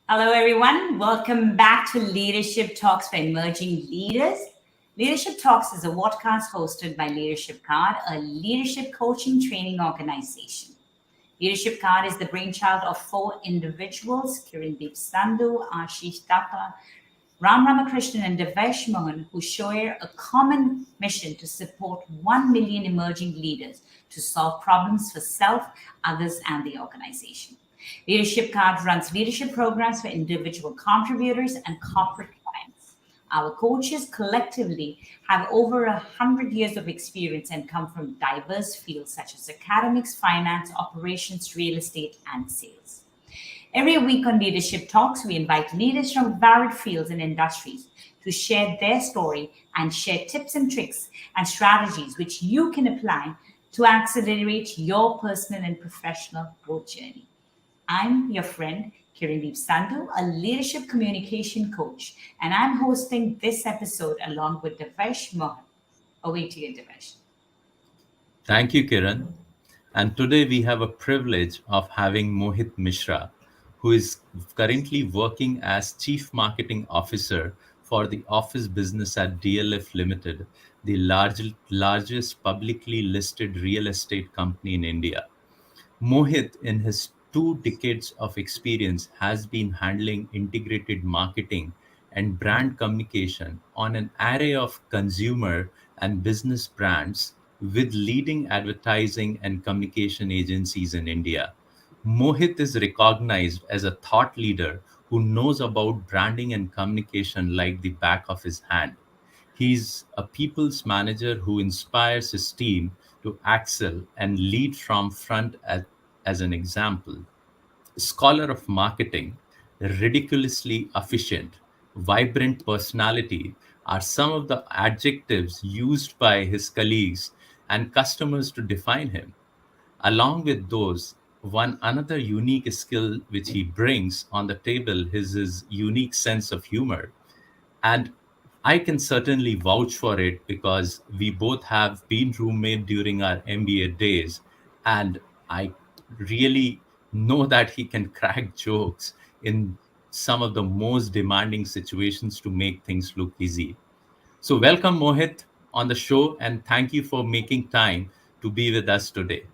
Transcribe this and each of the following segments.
Hello, everyone. Welcome back to Leadership Talks for Emerging Leaders. Leadership Talks is a podcast hosted by Leadership Card, a leadership coaching training organization. Leadership Card is the brainchild of four individuals, Kiran, Sandhu, Ashish Tapa, Ram Ramakrishnan, and Devesh Mohan, who share a common mission to support 1 million emerging leaders to solve problems for self, others, and the organization. Leadership Card runs leadership programs for individual contributors and corporate clients. Our coaches collectively have over 100 years of experience and come from diverse fields such as academics, finance, operations, real estate, and sales. Every week on Leadership Talks, we invite leaders from varied fields and industries to share their story and share tips and tricks and strategies which you can apply to accelerate your personal and professional growth journey. I'm your friend, Kiran Sandhu, a leadership communication coach, and I'm hosting this episode along with Devesh Mohan. Over to you, Devesh. Thank you, Kiran. And today we have a privilege of having Mohit Mishra, who is currently working as Chief Marketing Officer for the office business at DLF Limited, the largest publicly listed real estate company in India. Mohit, in his 2 decades of experience, has been handling integrated marketing and brand communication on an array of consumer and business brands with leading advertising and communication agencies in India. Mohit is recognized as a thought leader who knows about branding and communication like the back of his hand. He's a people's manager who inspires his team to excel and lead from front as an example. Scholar of marketing, ridiculously efficient, vibrant personality are some of the adjectives used by his colleagues and customers to define him. Along with those, one another unique skill which he brings on the table is his unique sense of humor. And I can certainly vouch for it because we both have been roommate during our MBA days, and I really know that he can crack jokes in some of the most demanding situations to make things look easy. So welcome Mohit on the show, and thank you for making time to be with us today.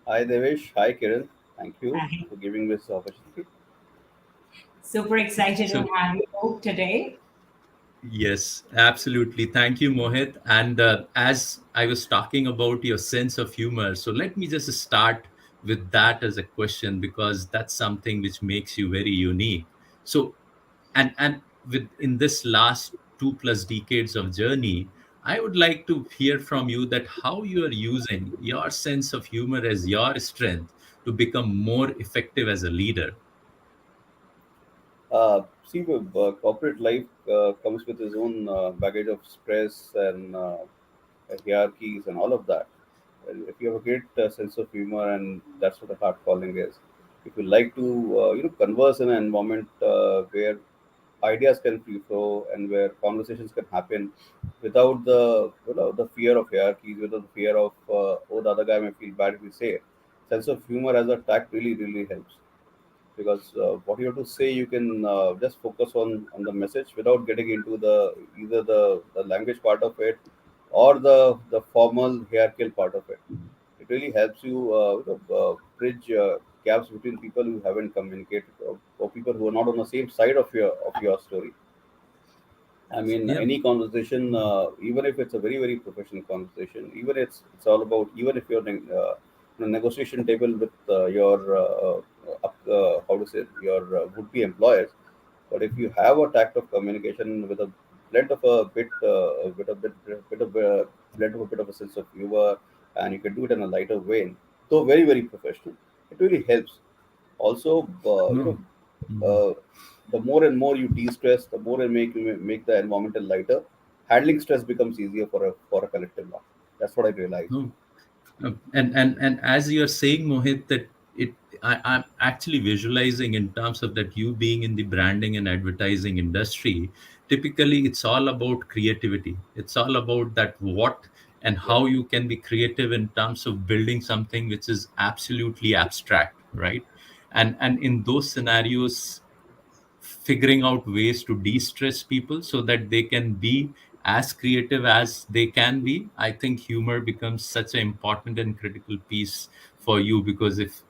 Hi Devesh, hi Kiran. Thank you Hi. for giving this opportunity. Super excited to So have you today. yes, absolutely. Thank you, Mohit. And as I was talking about your sense of humor, so let me just start with that as a question because that's something which makes you very unique. So, and with in this last 2+ decades of journey, I would like to hear from you that how you are using your sense of humor as your strength to become more effective as a leader. Corporate life comes with its own baggage of stress and hierarchies and all of that. Well, if you have a great sense of humor, and that's what a heart calling is. If you like to, converse in an environment where ideas can free flow and where conversations can happen without the fear of hierarchies, without the fear of oh, the other guy may feel bad if we say it. Sense of humor as a tact really helps because what you have to say you can just focus on the message without getting into the either the language part of it or the formal hierarchical part of it. It really helps you bridge gaps between people who haven't communicated, or people who are not on the same side of your story. I mean, Yeah. any conversation, even if it's a very professional conversation, even it's all about, even if you're on a negotiation table with how to say it, your would-be employers, but if you have a tact of communication with a blend of a bit, bit of a blend of a bit of a sense of humor, and you can do it in a lighter vein, though very professional, it really helps. Also, No. uh, the more and more you de-stress, the more and make the environmental lighter. Handling stress becomes easier for a collective law. That's what I realized. No. And as you're saying, Mohit, that I'm actually visualizing in terms of that you being in the branding and advertising industry. Typically, it's all about creativity. It's all about that what and Yeah, how you can be creative in terms of building something which is absolutely abstract, right? And in those scenarios, figuring out ways to de-stress people so that they can be as creative as they can be. I think humor becomes such an important and critical piece for you, because if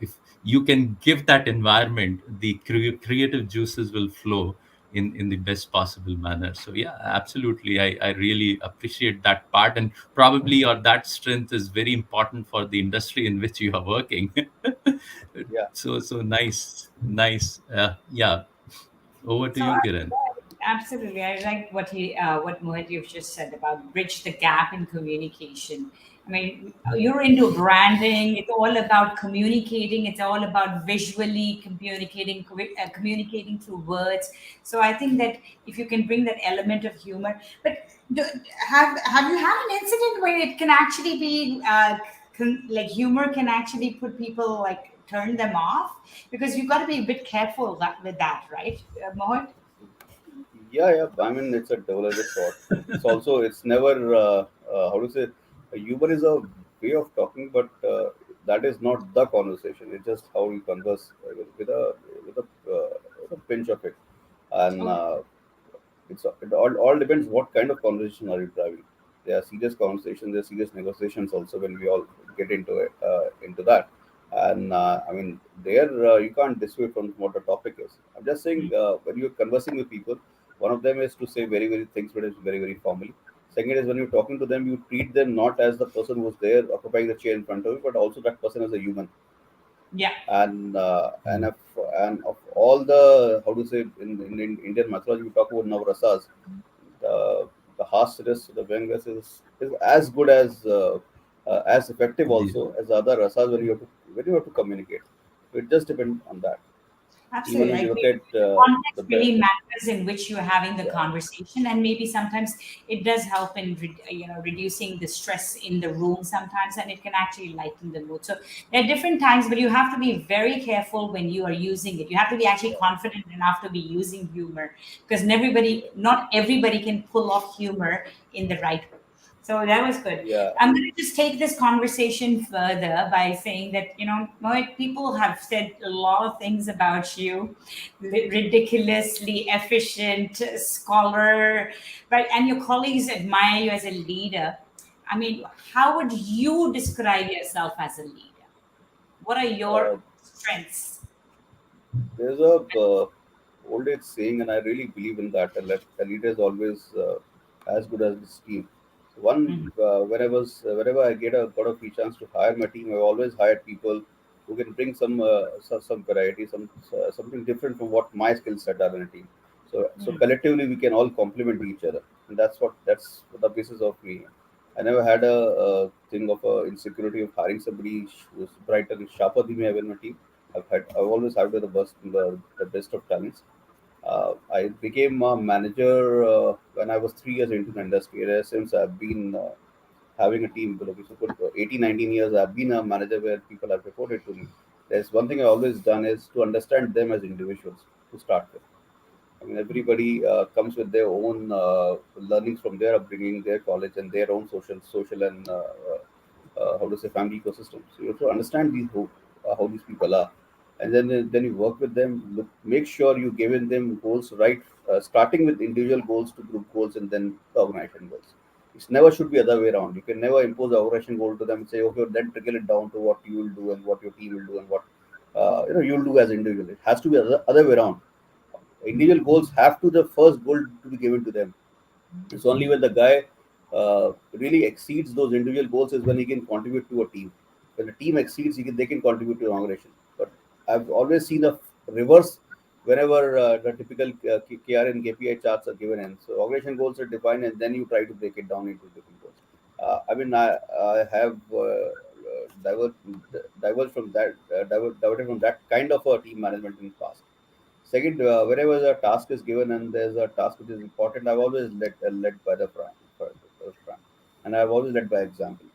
you can give that environment, the creative juices will flow in the best possible manner. So yeah, absolutely, I really appreciate that part, and probably your that strength is very important for the industry in which you are working. Yeah. So nice. Yeah, over to So you, Kiran. absolutely, I like what Mohit you've just said about bridge the gap in communication. I mean, you're into branding. It's all about communicating. It's all about visually communicating, communicating through words. So I think that if you can bring that element of humor, but do, have you had an incident where it can actually be like humor can actually put people like turn them off, because you've got to be a bit careful with that, right, Mohit? Yeah, yeah. I mean, it's a double-edged sword. It's also, it's never, how to say, humor is a way of talking, but that is not the conversation. It's just how you converse with with a pinch of it, and Okay. it all depends what kind of conversation are you driving. There are serious conversations, there are serious negotiations also when we all get into it, into that. And I mean, there you can't dissuade from what the topic is. I'm just saying, when you're conversing with people, one of them is to say very, very things, but it's very, very formally. Second is when you're talking to them, you treat them not as the person who's there occupying the chair in front of you, but also that person as a human. Yeah, And of all the, how to say, in Indian mythology, we talk about Navrasas. The harshness, the Vyangas is as good as effective Yeah. also as the other rasas when you have to communicate. So it just depends on that. Even absolutely. when I you look agree. at The the context really matters in which you're having the yeah, conversation, and maybe sometimes it does help in reducing the stress in the room sometimes, and it can actually lighten the mood. So there are different times, but you have to be very careful when you are using it. You have to be actually confident enough to be using humor, because not everybody can pull off humor in the right way. So that was good. yeah, I'm going to just take this conversation further by saying that, Mohit, people have said a lot of things about you, ridiculously efficient scholar, right? And your colleagues admire you as a leader. I mean, how would you describe yourself as a leader? What are your uh, strengths? there's a old age saying, and I really believe in that. A leader is always as good as his team. So Mhm. whenever I got a free chance to hire my team, I've always hired people who can bring some variety, something different from what my skill set are in a team. So Mm. collectively we can all complement each other, and that's the basis of me. I never had a thing of a insecurity of hiring somebody who's brighter and sharper than me in my team. I've always had the best of talents. I became a manager when I was 3 years into the industry. And since I've been having a team below me, so for 18, 19 years, I've been a manager where people have reported to me. There's one thing I've always done is to understand them as individuals to start with. I mean, everybody comes with their own learnings from their upbringing, their college, and their own social and how to say family ecosystem. So you have to understand how these people are, and then you work with them. Make sure you given them goals right, starting with individual goals to group goals, and then the organization goals. It never should be other way around. You can never impose the organization goal to them and say, okay, then trickle it down to what you will do and what your team will do and what you'll do as individual. It has to be other way around. Individual goals have to the first goal to be given to them. It's only when the guy really exceeds those individual goals is when he can contribute to a team. When the team exceeds, they can contribute to an organization. But I've always seen a reverse whenever the typical KR and KPI charts are given in. So organization goals are defined, and then you try to break it down into different goals. I mean, I have diverged from diverted from that kind of a team management in the past. Second, whenever a task is given and there's a task which is important, I've always led by the front, and I've always led by example.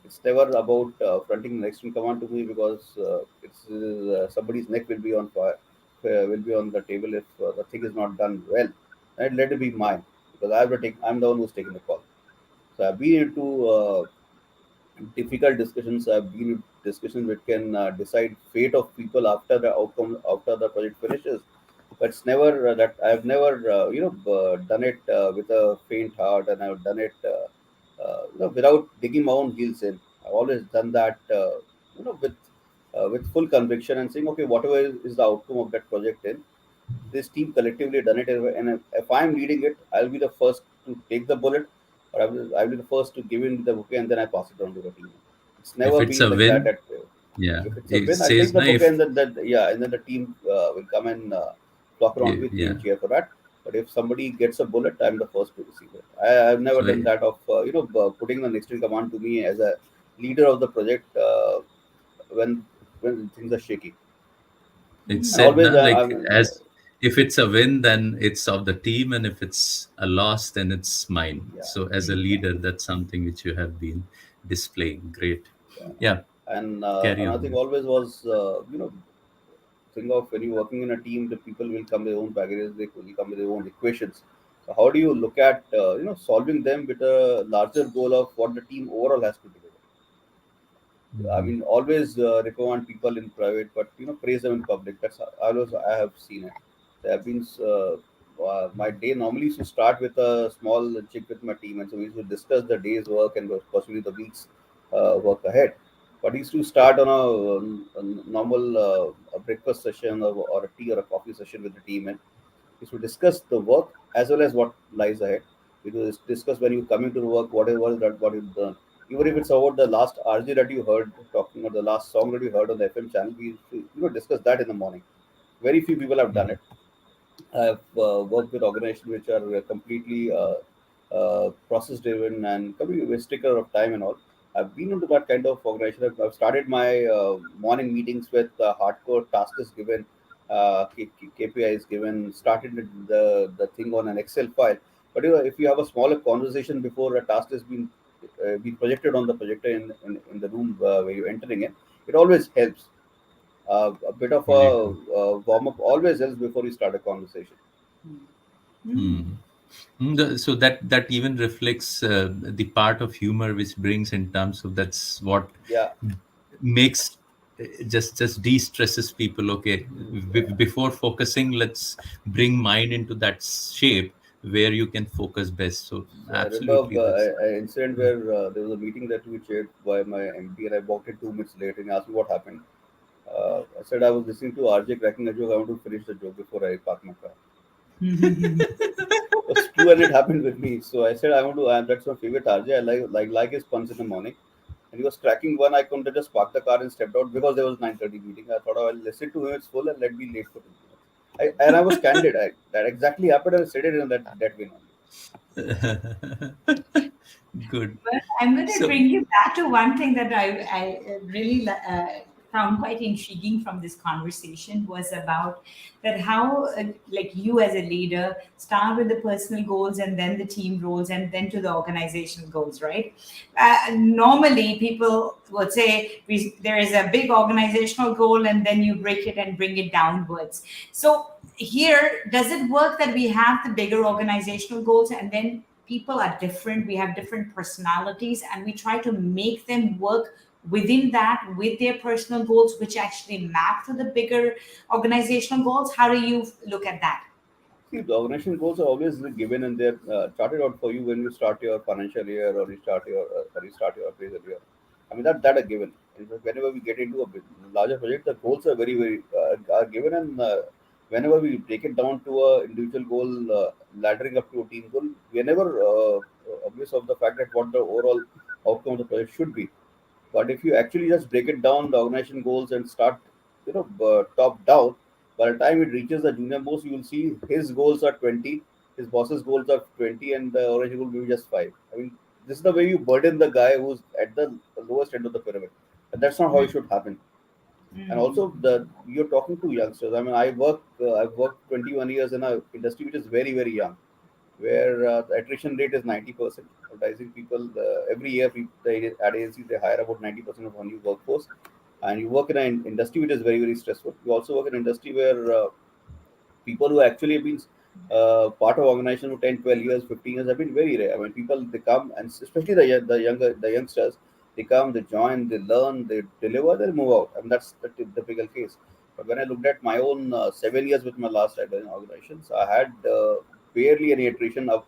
It's never about fronting the next in command to me because it's somebody's neck will be on fire, will be on the table if the thing is not done well. And let it be mine because I'm the one who's taking the call. So I've been into difficult discussions. I've been discussions which can decide fate of people after the outcome, after the project finishes. But it's never that I've never done it with a faint heart, and I've done it without digging my own heels in. I've always done that with full conviction and saying, okay, whatever is the outcome of that project, in this team collectively done it, and if I'm leading it, I'll be the first to take the bullet, or I'll be the first to give in the bouquet, and then I pass it on to the team. It's If never it's been a like that. win, yeah, If it's a it win, I'll take says the na bouquet, if and then the team will come and flock around with me yeah. and cheer for that. But if somebody gets a bullet, I'm the first to receive it. I've never So done that of putting the next in command to me as a leader of the project when things are shaky. it's And said always, na like I'm as if it's a win, then it's of the team, and if it's a loss, then it's mine. yeah, So as a yeah, leader, that's something which you have been displaying. Great. yeah. Yeah, And carry another thing on. always was think of when you're working in a team, the people will come with their own baggages, they will come with their own equations. So how do you look at solving them with a larger goal of what the team overall has to deliver? I Mhm. mean, always recommend people in private, but praise them in public. That's always I have seen it. There have been my day normally used to start with a small check with my team, and so we used to discuss the day's work and possibly the week's work ahead. But we used to start on a normal a breakfast session, or a tea or a coffee session with the team, and is to discuss the work as well as what lies ahead. We will discuss when you coming to the work, whatever that what you've done. Even if it's about the last RJ that you heard talking, or the last song that you heard on the FM channel, we used to, discuss that in the morning. Very few people have done Mhm. it. I've worked with organizations which are completely process driven and coming with sticker of time and all. I've been into that kind of organization. I've started my morning meetings with hardcore tasks given, KPIs given, started with the thing on an Excel file. But if you have a smaller conversation before a task has been projected on the projector in the room where you're entering in, it always helps. A bit of Very true. a warm up always helps before you start a conversation. Hmm. So that even reflects the part of humor which brings in terms of that's what Yeah, makes just de-stresses people. Okay, yeah. before focusing, let's bring mind into that shape where you can focus best. So So I absolutely, remember that's an incident where there was a meeting that we chaired by my MD, and I walked in 2 minutes late, and he asked me what happened. I said I was listening to RJ cracking a joke. I want to finish the joke before I park my car. It's true, and it happened with me. So I said I want to. That's my favorite RJ. I like his puns in the morning. And he was cracking one. I couldn't just park the car and stepped out because there was 9:30 meeting. I thought I'll listen to him. It's full and let me late for 2 minutes. And I was candid. That exactly happened. And I said it in that way. Only. good. But I'm going to So bring you back to one thing that I really found quite intriguing from this conversation was about that how, like you as a leader, start with the personal goals and then the team roles and then to the organizational goals, right? Normally, people would say there is a big organizational goal and then you break it and bring it downwards. So here, does it work that we have the bigger organizational goals and then people are different, we have different personalities, and we try to make them work within that with their personal goals, which actually map to the bigger organizational goals? How do you look at that? See, the organization goals are always given and they're charted out for you when you start your financial year, or you start your appraisal year. I mean that are given. In fact, whenever we get into a larger project, the goals are very are given, and whenever we break it down to a individual goal, laddering up to a team goal, we are never obvious of the fact that what the overall outcome of the project should be. But if you actually just break it down, the organization goals, and start, top down, by the time it reaches the junior most, you will see his goals are 20, his boss's goals are 20, and the organization goal will be just 5. I mean, this is the way you burden the guy who's at the lowest end of the pyramid. And that's not how it should happen. And also, you're talking to youngsters. I mean, I've worked 21 years in a industry which is very, very young, where the attrition rate is 90%. Advertising people every year, the ad agencies they hire about 90% of our new workforce, and you work in an industry which is very, very stressful. You also work in an industry where people who actually have been part of organization for 10, 12 years, 15 years have been very rare. I mean, people they come, and especially the youngsters, They come, they join, they learn, they deliver, they move out, and that's the typical case. But when I looked at my own 7 years with my last advertising organizations, I had barely any attrition of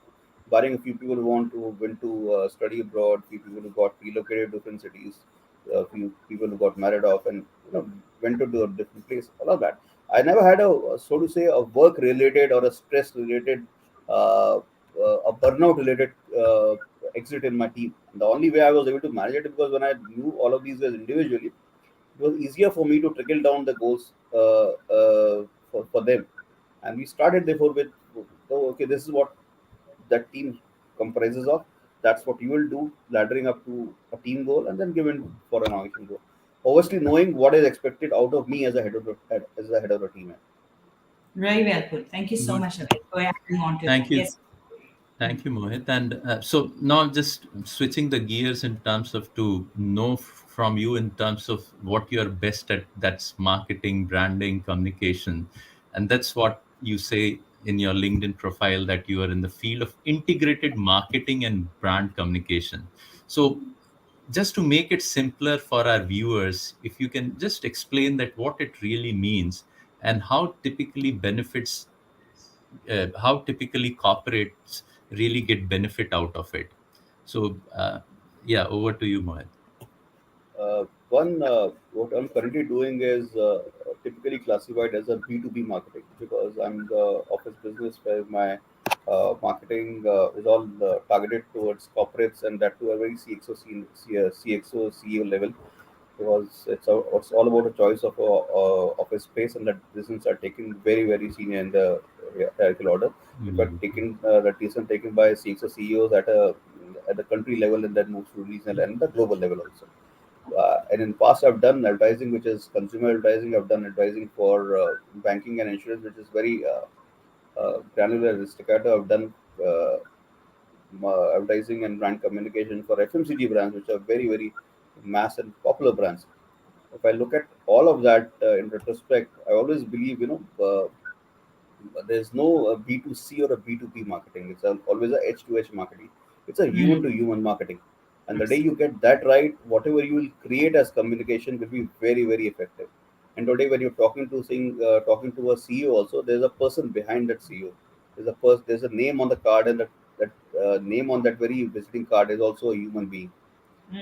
barring a few people who went to study abroad, few people who got relocated to different cities, a few people who got married off and went to do a different place. All of that. I never had a so to say a work related or a stress related, uh, a burnout related exit in my team. The only way I was able to manage it because when I knew all of these guys individually, it was easier for me to trickle down the goals for them. And we started therefore with, oh, okay, this is what that team comprises of. That's what you will do, laddering up to a team goal, and then given for an organization goal. Obviously, knowing what is expected out of me as a head of the team. Very well put. Thank you so Good. much, Abhay, for adding on to that. Thank you. Yes. Thank you, Mohit. And so now just switching the gears in terms of to know from you in terms of what you're best at, that's marketing, branding, communication. And that's what you say in your LinkedIn profile that you are in the field of integrated marketing and brand communication. So just to make it simpler for our viewers, if you can just explain that what it really means and how typically corporates really get benefit out of it. So, yeah, over to you, Mohit. One, what I'm currently doing is typically classified as a B2B marketing because I'm the office business where my marketing is all targeted towards corporates and that to a very CXO, CEO level because it's all about a choice of a space and that decisions are taken very, very senior in the hierarchical order. In fact, the decision taken by CXO CEOs at the country level and then moves to regional and the global level also. And in past, I've done advertising, which is consumer advertising. I've done advertising for banking and insurance, which is very granular staccato. I've done advertising and brand communication for FMCG brands, which are very, very mass and popular brands. If I look at all of that in retrospect, I always believe, there's no B2C or a B2B marketing. It's always a H2H marketing. It's a human to human marketing. And the day you get that right, whatever you will create as communication will be very, very effective. And today, when you're talking to a CEO, also there's a person behind that CEO. There's a name on the card, and that name on that very visiting card is also a human being.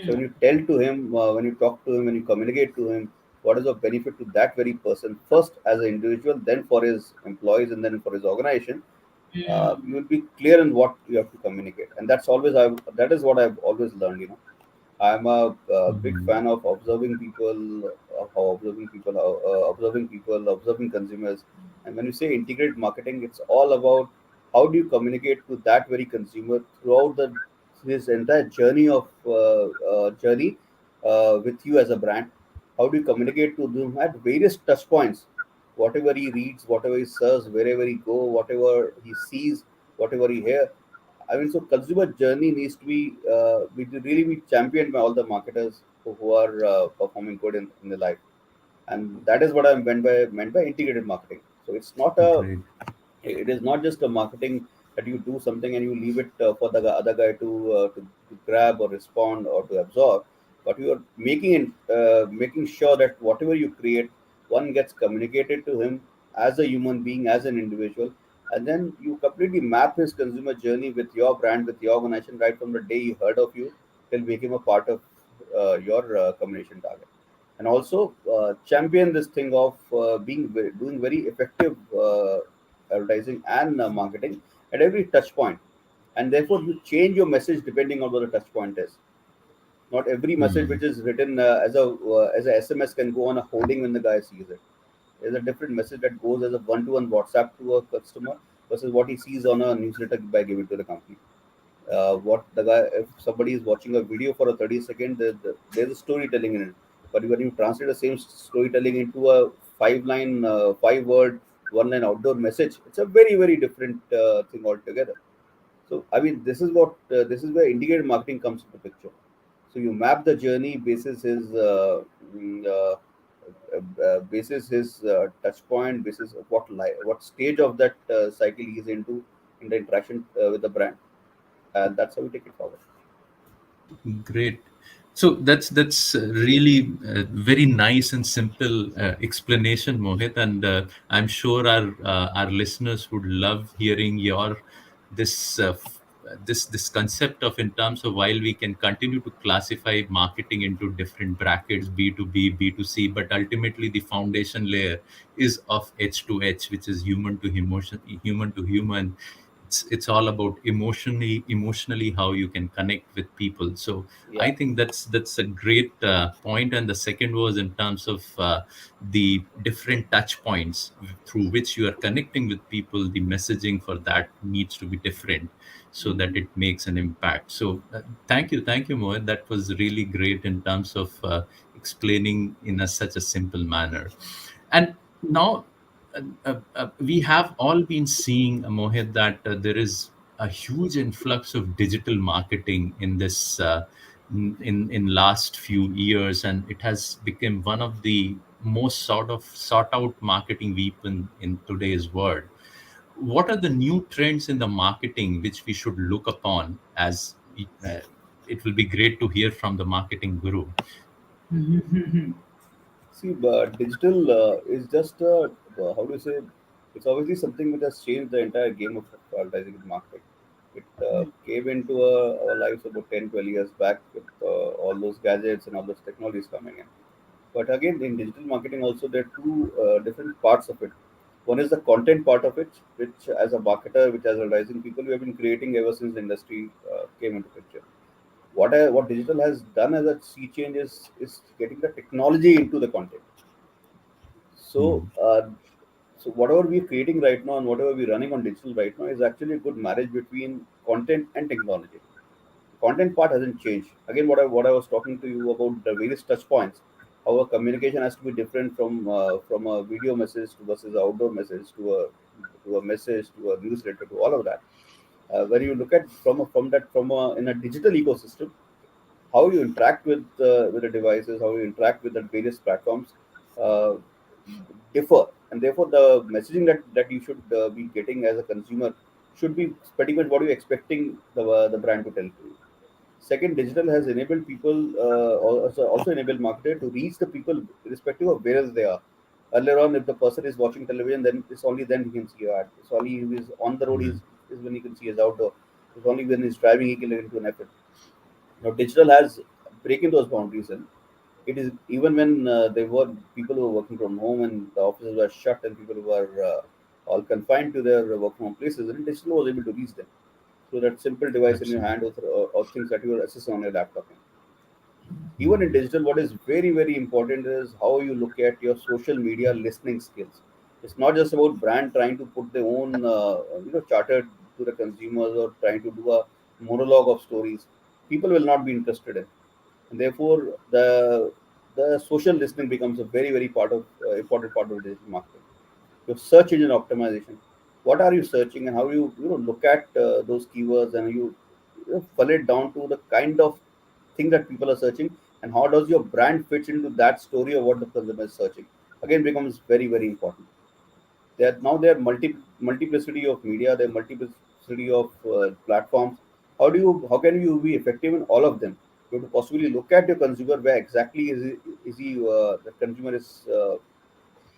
So when you tell to him, when you talk to him, when you communicate to him, what is the benefit to that very person first as an individual, then for his employees, and then for his organization, you will be clear in what you have to communicate, and that is what I've always learned. I'm a, big Mhm. fan of observing people, observing people, observing consumers. And when you say integrated marketing, it's all about how do you communicate to that very consumer throughout the his entire journey with you as a brand. How do you communicate to them at various touch points? Whatever he reads, whatever he serves, wherever he go, whatever he sees, whatever he hears. I mean, so consumer journey needs to really be championed by all the marketers who are performing good in their life, and that is what I meant by integrated marketing. So Great. it is not just a marketing that you do something and you leave it for the other guy to grab or respond or to absorb, but you are making sure that whatever you create, one gets communicated to him as a human being, as an individual, and then you completely map his consumer journey with your brand, with your organization, right from the day he heard of you till make him a part of your communication target. And also champion this thing of doing very effective advertising and marketing at every touch point, and therefore you change your message depending on what the touch point is. Not every message Hmm. which is written as a SMS can go on a holding when the guy sees it. There's a different message that goes as a one-to-one WhatsApp to a customer versus what he sees on a newsletter by giving to the company. What the guy, if somebody is watching a video for a 30 second, there's a storytelling in it. But when you translate the same storytelling into a five word, one line outdoor message, it's a very, very different thing altogether. So I mean, this is where integrated marketing comes into picture. So you map the journey mm, uh, basis his touch point, basis of what stage of that cycle he's into in the interaction with the brand, and that's how we take it forward. Great. So that's really very nice and simple explanation, Mohit, and I'm sure our listeners would love hearing your this this concept of, in terms of, while we can continue to classify marketing into different brackets, B2B, B2C, but ultimately the foundation layer is of H to H, which is human to emotion, human to human. It's all about emotionally how you can connect with people. So I Yeah. think that's a great point. And the second was in terms of the different touch points through which you are connecting with people. The messaging for that needs to be different so that it makes an impact. So thank you, Mohit. That was really great in terms of explaining in such a simple manner. And now we have all been seeing, Mohit, that there is a huge influx of digital marketing in this in last few years, and it has become one of the most sought out marketing weapon in today's world. What are the new trends in the marketing which we should look upon as it will be great to hear from the marketing guru. See, but digital is just how do you say? It's obviously something which has changed the entire game of advertising and marketing. It came into our lives about 10, 12 years back with all those gadgets and all those technologies coming in. But again, in digital marketing, also there are two different parts of it. One is the content part of it, which as a marketer, which as advertising people, we have been creating ever since the industry came into picture. What digital has done as a sea change is getting the technology into the content. So, Hmm. so whatever we're creating right now and whatever we're running on digital right now is actually a good marriage between content and technology. Content part hasn't changed. Again, what I was talking to you about the various touch points, how a communication has to be different from a video message to versus an outdoor message to a message to a newsletter to all of that. When you look at from a, in a digital ecosystem, how you interact with the devices, how you interact with the various platforms uh, differ, and therefore the messaging that you should be getting as a consumer should be pretty much what you're expecting the brand to tell you. Second, digital has enabled people, also enabled marketer to reach the people irrespective of where they are. Earlier on, if the person is watching television, then it's only then he can see your ad. It's only if he's on the road is when he can see his outdoor. It's only when he's driving he can get into an effort. Now, digital has breaking those boundaries, and it is even when there were people who were working from home and the offices were shut and people were all confined to their work from home places, and digital was able to reach them through that simple device in your hand Absolutely. or things that you are accessing on your laptop. Even in digital, what is very, very important is how you look at your social media listening skills. It's not just about brand trying to put their own, charter to the consumers or trying to do a monologue of stories. People will not be interested in, and therefore the social listening becomes a very, very important part of digital marketing. Your search engine optimization. What are you searching, and how you look at those keywords, and you funnel it down to the kind of thing that people are searching, and how does your brand fit into that story of what the consumer is searching. Again, becomes very, very important. There are multiplicity of media, there are multiplicity of platforms. How can you be effective in all of them? You have to possibly look at your consumer, where exactly is he the consumer is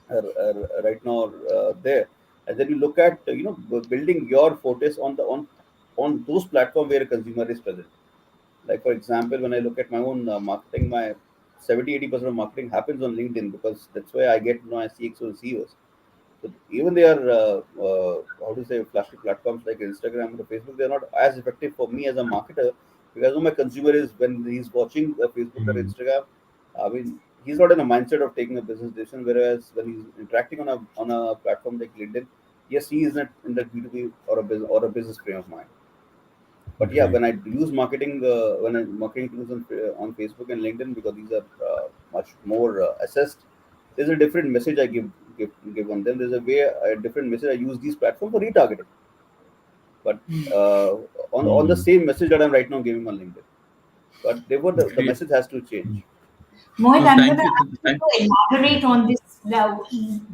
right now there, and then you look at building your fortress on those platforms where a consumer is present. Like for example, when I look at my own marketing, my 70-80% of marketing happens on LinkedIn, because that's where I get my CXOs and CEOs. So even they are how to say flashy platforms like Instagram or Facebook, they are not as effective for me as a marketer, because my consumer is when he's watching Facebook or Hmm. Instagram. I mean, he's not in a mindset of taking a business decision. Whereas when he's interacting on a platform like LinkedIn, yes, he is not in the B2B or a business frame of mind. But yeah, Great. when I use marketing, when I marketing tools on Facebook and LinkedIn, because these are much more assessed, there's a different message I give on them. There's a different message I use these platforms for retargeting. But uh, on the Hmm. same message that I'm right now giving on LinkedIn. But therefore the Great. message has to change. Mohit, No, I'm going thank to you. ask you to elaborate on this now,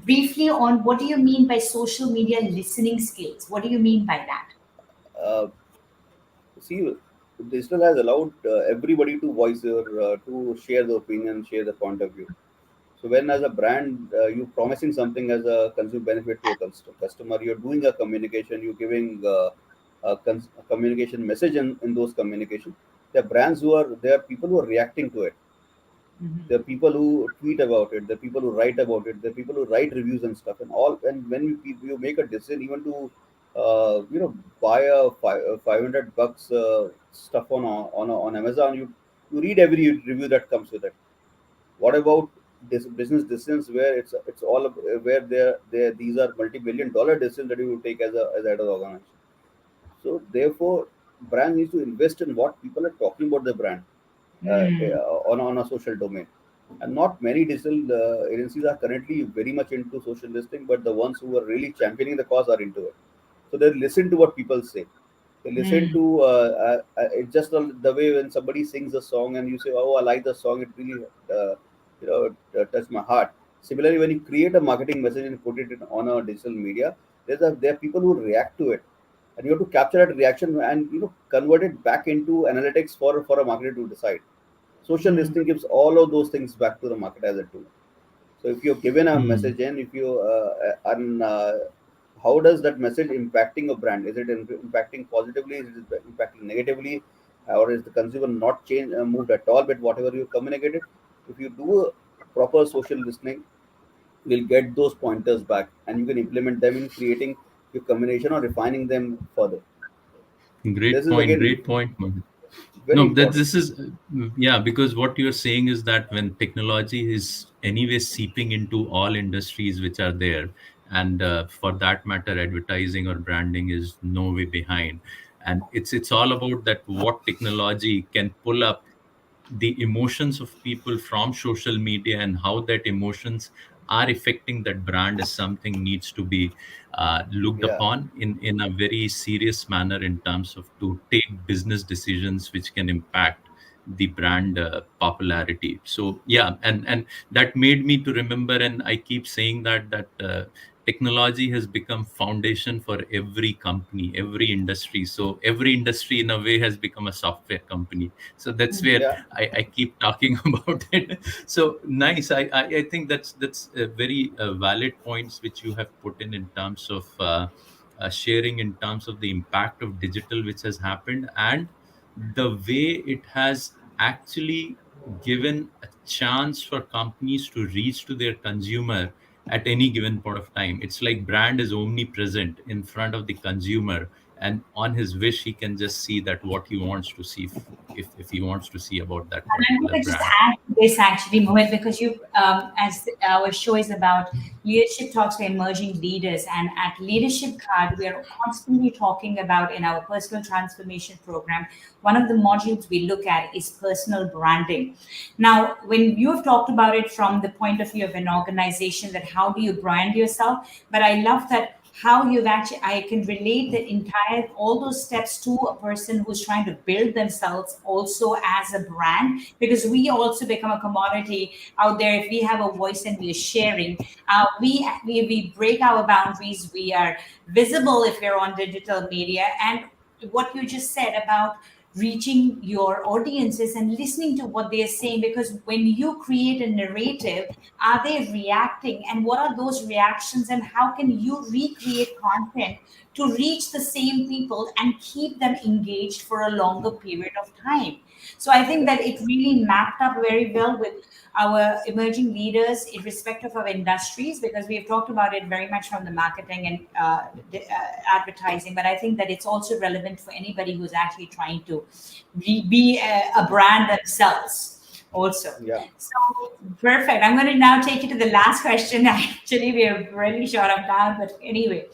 briefly on what do you mean by social media listening skills? What do you mean by that? Uh, See. digital has allowed everybody to voice their to share the opinion, share the point of view. So when as a brand you promising something as a consumer benefit to a customer, you're doing a communication, you're giving a communication message in those communication. There are brands who are there are people who are reacting to it. Mhm. There are people who tweet about it. There are people who write about it. There are people who write reviews and stuff. And all. And when you make a decision, even to buy a 500 bucks stuff on Amazon, you read every review that comes with it. What about this business decisions where it's all where there these are multi-billion-dollar decisions that you will take as a head of the organization. So therefore, brand needs to invest in what people are talking about the brand Mm. on a social domain. And not many digital agencies are currently very much into social listening, but the ones who are really championing the cause are into it. So they listen to what people say. They listen Mm. to it's just the way when somebody sings a song and you say, "Oh, I like the song. It really touched my heart." Similarly, when you create a marketing message and put it on a digital media, there are people who react to it, and you have to capture that reaction and convert it back into analytics for a marketer to decide. Social Mm. listening gives all of those things back to the market as a tool. So if you're given a Hmm. message and if you how does that message impacting a brand? Is it impacting positively? Is it impacting negatively? Or is the consumer not changed moved at all with whatever you communicated? If you do a proper social listening, you'll get those pointers back and you can implement them in creating your combination or refining them further. This Great is point. again Great point, Mohit. very No, that important. this is yeah, because what you're saying is that when technology is anyway seeping into all industries which are there, and for that matter, advertising or branding is no way behind, and it's all about that what technology can pull up the emotions of people from social media and how that emotions are affecting that brand is something needs to be looked Yeah, upon in a very serious manner in terms of to take business decisions which can impact the brand popularity. So yeah, and that made me to remember, and I keep saying that technology has become foundation for every company, every industry. So every industry in a way has become a software company. So that's where yeah, I keep talking about it. So nice. I think that's a very valid points which you have put in terms of sharing in terms of the impact of digital which has happened, and the way it has actually given a chance for companies to reach to their consumer at any given point of time. It's like brand is omnipresent in front of the consumer, and on his wish he can just see that what he wants to see, if he wants to see about that And I'm particular going to just brand. add to this actually, Mohit, because as our show is about leadership talks for emerging leaders, and at Leadership Card, we are constantly talking about in our personal transformation program. One of the modules we look at is personal branding. Now, when you have talked about it from the point of view of an organization, that how do you brand yourself, but I love that how you've actually I can relate the entire all those steps to a person who's trying to build themselves also as a brand, because we also become a commodity out there if we have a voice and we are sharing. We break our boundaries, we are visible if we're on digital media. And what you just said about reaching your audiences and listening to what they're saying, because when you create a narrative, are they reacting, and what are those reactions, and how can you recreate content to reach the same people and keep them engaged for a longer period of time? So I think yeah, that it really mapped up very well with our emerging leaders, irrespective of industries, because we have talked about it very much from the marketing and advertising. But I think that it's also relevant for anybody who's actually trying to be a brand themselves also. yeah. So perfect. I'm going to now take you to the last question. Actually, we are really short of time, but anyway,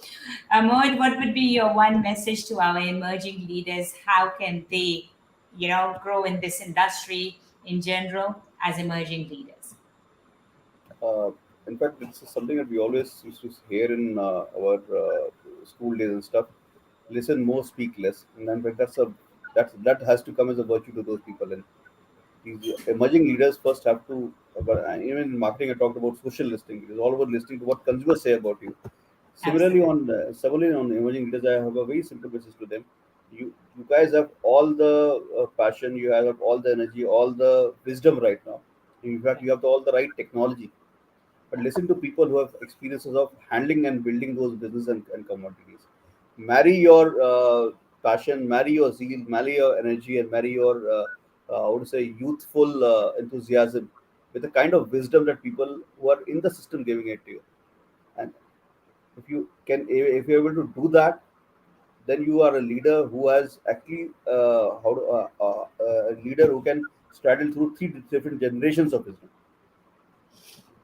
Mohit, what would be your one message to our emerging leaders? How can they, grow in this industry in general as emerging leaders? Uh, in fact, it's something that we always used to hear in our school days and stuff. Listen more, speak less, and in fact, that has to come as a virtue to those people. And these emerging leaders first have to. But even in marketing, I talked about social listening. It is all about listening to what consumers say about you. Absolutely. Similarly, on emerging leaders, I have a very simple message to them. You You guys have all the passion, you have all the energy, all the wisdom right now. In fact, you have all the right technology. But listen to people who have experiences of handling and building those business and commodities. Marry your passion, marry your zeal, marry your energy, and marry your I would say youthful enthusiasm with the kind of wisdom that people who are in the system giving it to you. And if you're able to do that, then you are a leader who has actually a leader who can straddle through three different generations of wisdom.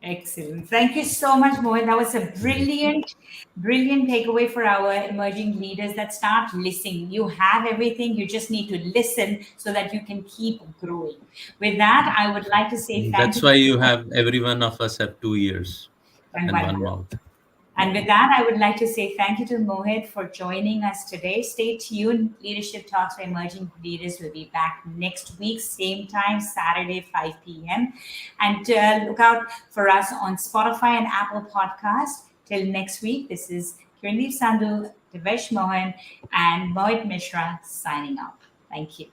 Excellent. Thank you so much, Mohit. That was a brilliant takeaway for our emerging leaders that start listening. You have everything, you just need to listen so that you can keep growing. With that, I would like to say thank That's you why you have every one of us have 2 ears and and one one more. mouth. And with that, I would like to say thank you to Mohit for joining us today. Stay tuned. Leadership Talks for Emerging Leaders will be back next week, same time, Saturday, 5 p.m. And look out for us on Spotify and Apple Podcasts. Till next week, this is Kiran, Sandhu, Devesh Mohan, and Mohit Mishra signing off. Thank you.